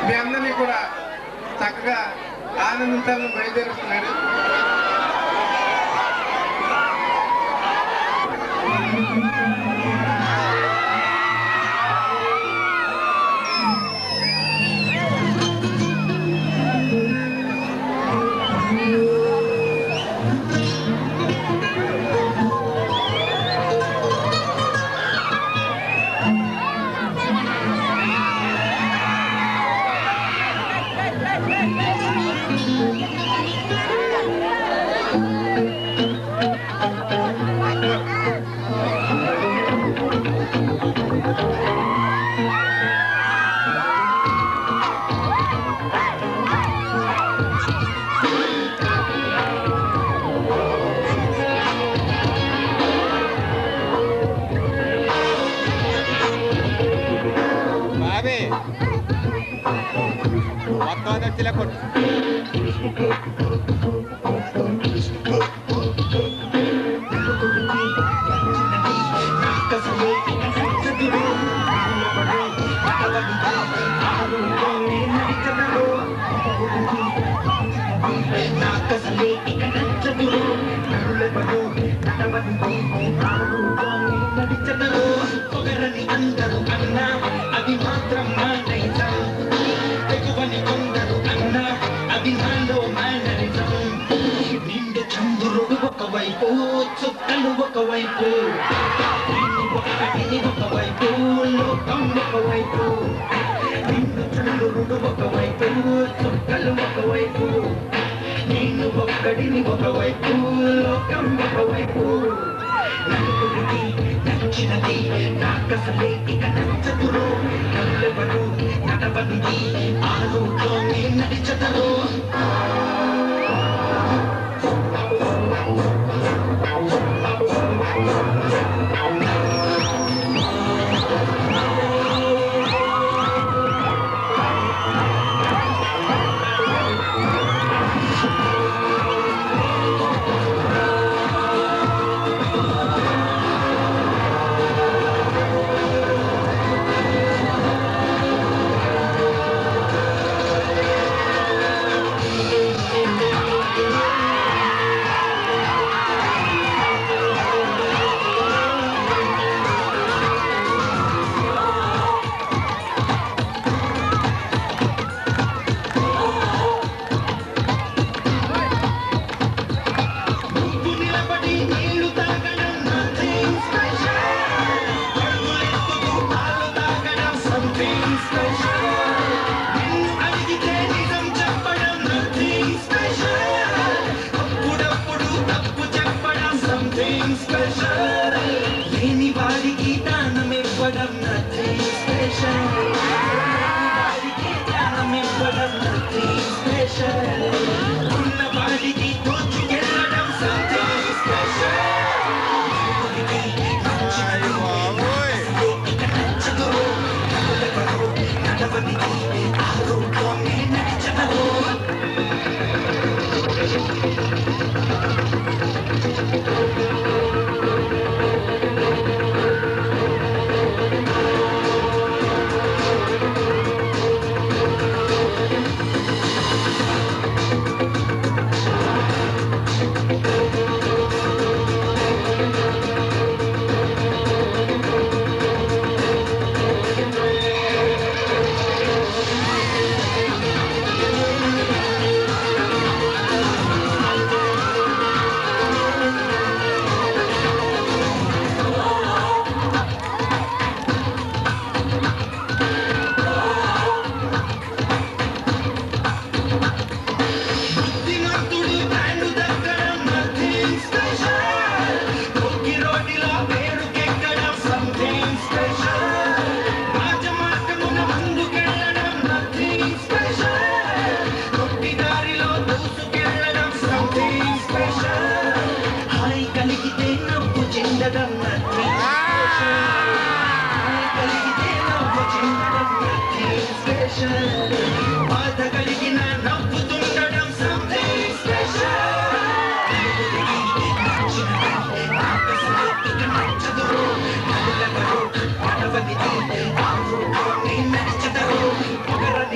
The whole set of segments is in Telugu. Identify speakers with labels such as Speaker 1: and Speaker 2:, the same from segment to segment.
Speaker 1: మీ అందరినీ కూడా చక్కగా ఆనందించాలని బయలుదేరుతున్నాడు.
Speaker 2: చుక్కలు ఒకవైపు ఒకవైపు లోకం ఒకవైపు నిన్ను చంద్రుడు ఒకవైపు చుక్కలు ఒకవైపు నేను ఒక్కడిని ఒకవైపు లోకం ఒకవైపు నలుగురికి నచ్చినది నాకసలే ఇక నచ్చదురు నవ్వెవరు నడవనిది ఆ రూట్లో నేను నడిచదరు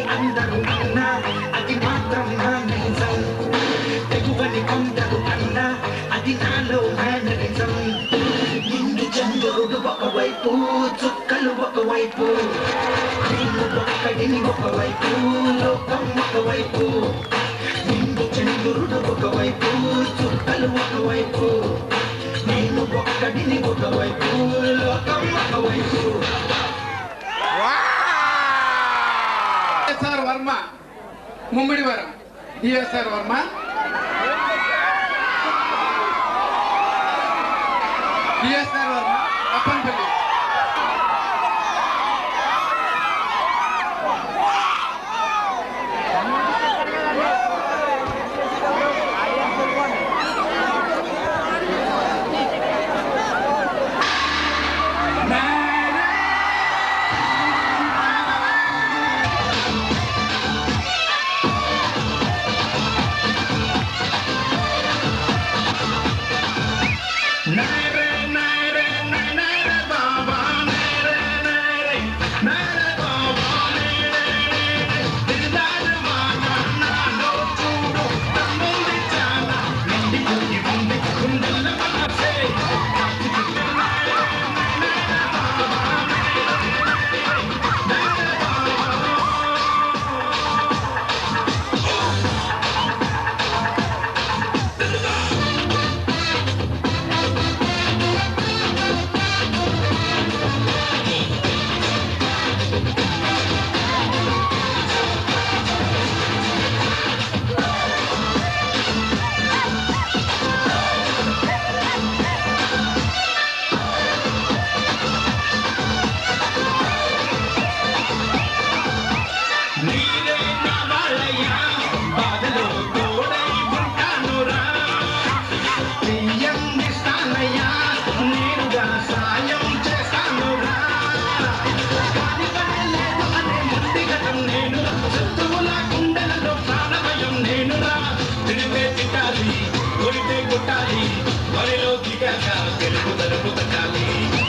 Speaker 3: I'm
Speaker 2: ఒక్కడిని ఒకవైపు లోకం ఒకవైపు నిండు చంద్రుడు ఒకవైపు చుక్కలు ఒకవైపు నేను ఒక్కడిని ఒకవైపు లోకం ఒకవైపు.
Speaker 1: DSR Varma Mummidivaram, DSR Varma DSR Varma Appanapalli.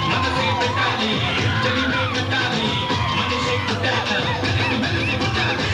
Speaker 2: మనసే పెట్టాలి, చలిమే కట్టాలి, మనిషి కుట్టాలి, కలిసి మెలిసి కుట్టాలి.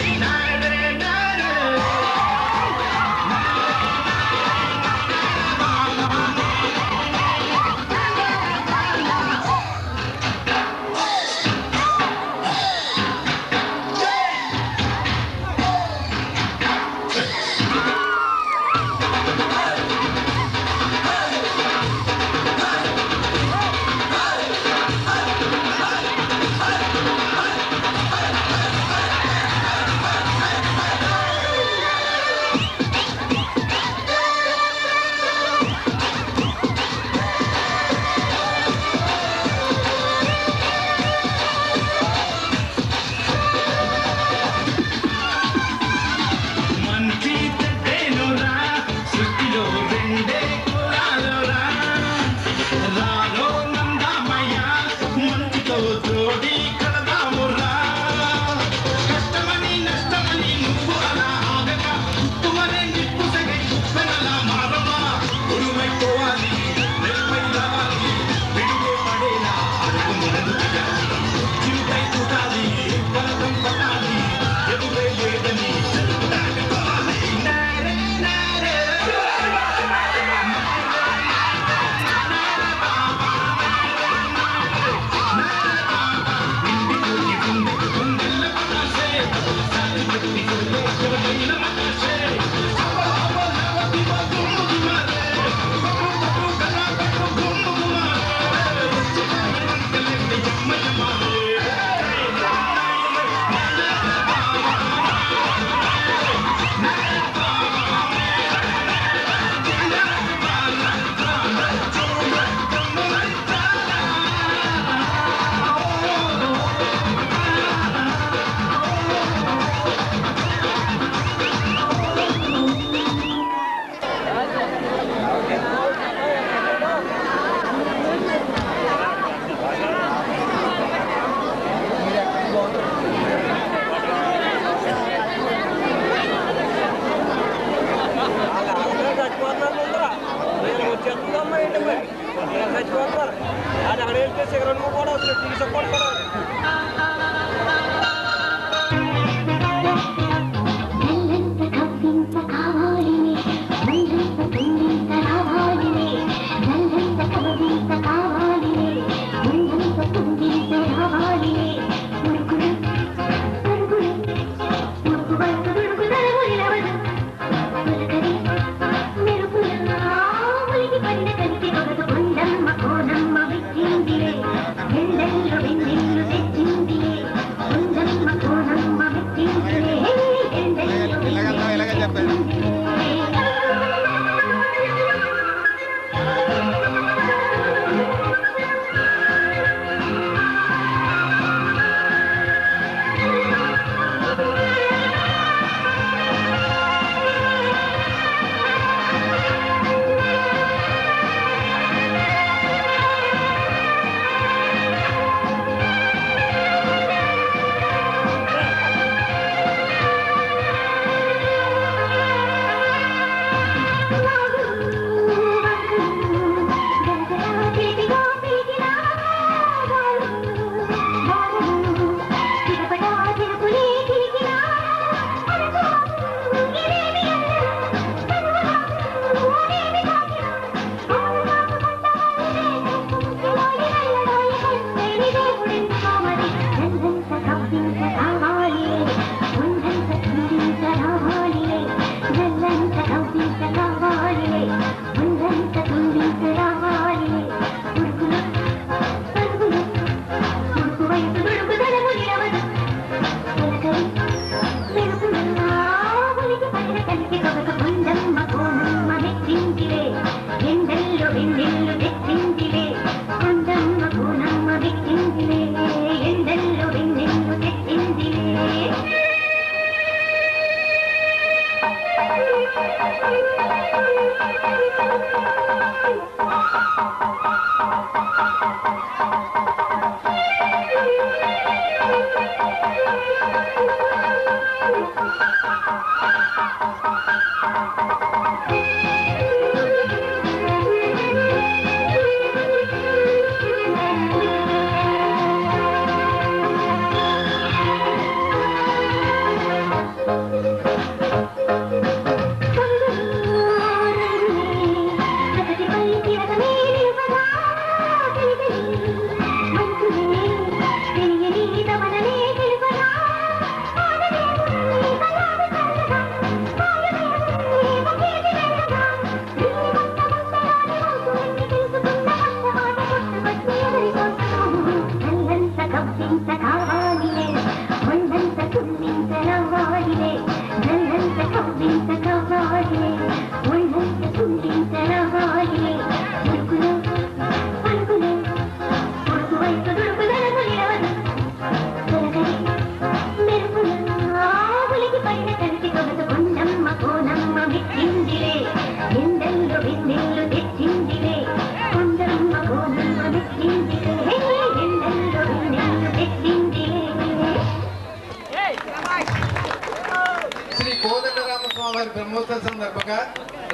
Speaker 1: బ్రహ్మోత్సవ సందర్భంగా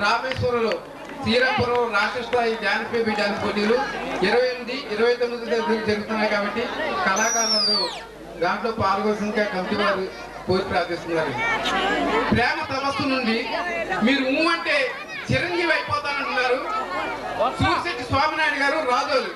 Speaker 1: రామేశ్వరంలో శ్రీరాంపురం రాష్ట్ర స్థాయి జానపేబి డాన్స్ పోటీలు 28, 29 జరుగుతున్నాయి కాబట్టి కళాకారులందరూ దాంట్లో పాల్గొల్సిందిగా కమిటీ వారు కోరి ప్రార్థిస్తున్నారు. ప్రేమ తమస్సు నుండి మీరు అంటే చిరంజీవి అయిపోతానంటున్నారు సూర్శెట్టి స్వామినాయుడు గారు రాజోలు.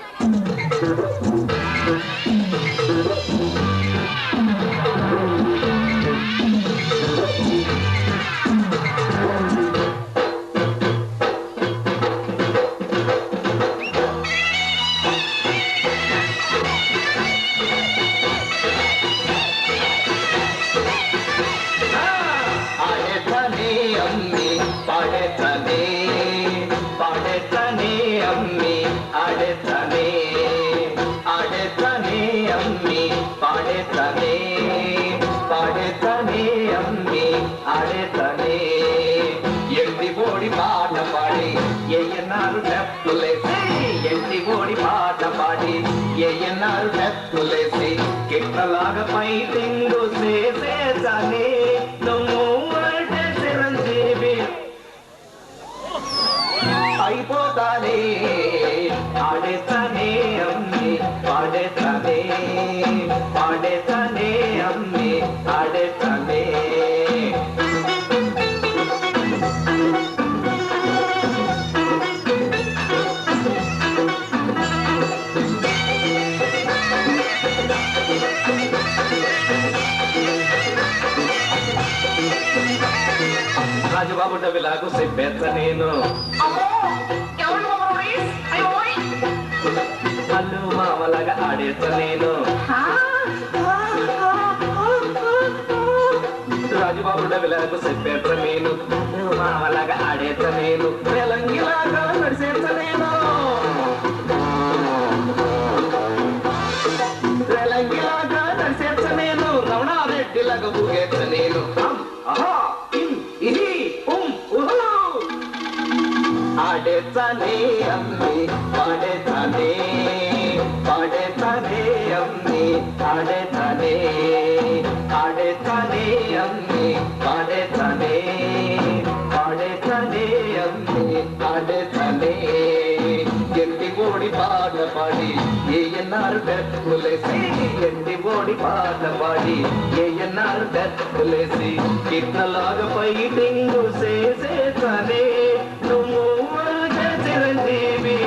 Speaker 2: కిట్లలాగా ఫైటింగ్ చేసేసానే నువ్వు అంటే చిరంజీవి రాజుబాబు డబిలాకు చెప్పేస్తా నేను అల్లు మామలాగా ఆడేస్తా నేను రాజుబాబు డబిలాకు చెప్పేస్తా నేను అల్లు మామలాగా ఆడేస్తా నేను తెలంగిలాగా నడిచేస్తా నేను తెలంగిలాగా నడిచేస్తా నేను రమణారెడ్డిలాగా ఊగేస్తా నేను ఆడేతానే అమ్మి పాడేతానే పాడేతానే అమ్మి ఆడేతానే ఆడేతానే అమ్మి పాడేతానే పాడేతానే అమ్మి ఆడేతానే ఎట్టి ఓడి పాట పాడి ఏఎన్ఆర్ డెత్తులేసి ఎట్టి ఓడి పాట పాడి ఏఎన్ఆర్ డెత్తులేసి కిట్నలాగా ఫైటింగ్ చేసేతానే నువ్వు చిరంజీవి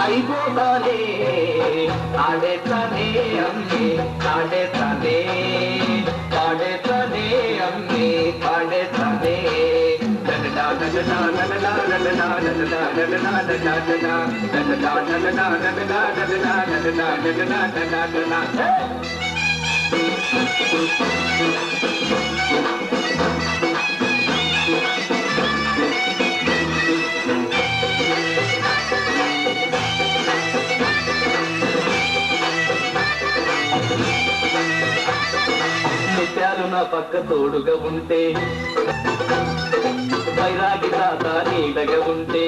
Speaker 2: అయిపోతానే ఆడేతానే అమ్మి ఆడేతానే పాడేతానే అమ్మి పాడేతానే ముత్యాలు నా పక్క తోడుగా ఉంటే వైరాగి తాత నీడగా ఉంటే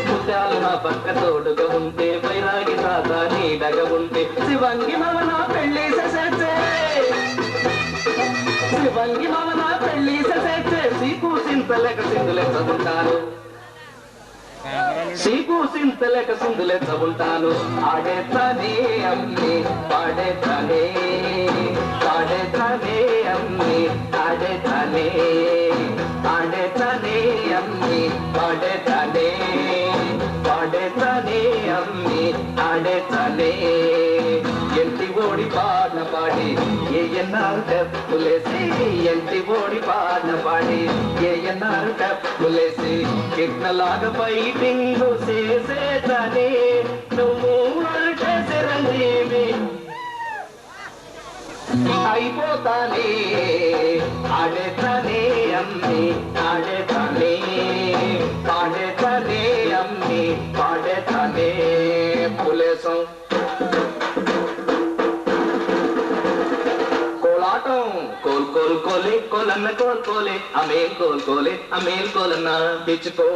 Speaker 2: ముత్యాలు నా పక్క తోడుగా ఉంటే వైరాగి తాత నీడగా ఉంటే శివంగి మమన పెళ్లి చేసే శివంగి మమన పెళ్లి చేసే సీకు సింతలేక సింధులెక్క ఉంటాను సీకు సింతలేక సింధులెక్క ఉంటాను ఆడేతానే అమ్మి పాడేతానే పాడేతానే అమ్మి ఆడేతానే ఆడేతానే అమ్మి పాడేతానే పాడేతానే అమ్మి ఆడేతానే ఎంటి ఓడి పాట పాడి ఏఎన్ఆర్ డబ్బులేసి ఎంటి ఓడి పాట పాడి ఏఎన్ఆర్ డబ్బులేసి కిట్నలాగా ఫైటింగ్ చేసేతానే నువ్వు అంటే చిరంజీవి అయిపోతానే ఆడేతానే అమ్మి ఆడేతానే పాడేతానే అమ్మి పాడేతానే పులేసం కోలాటం కోల్ కోల్ కోలే కోలన్న కోల్కోలే అమేల్ కోల్కోలే అమేల్ కోలన్న పిచ్చుకో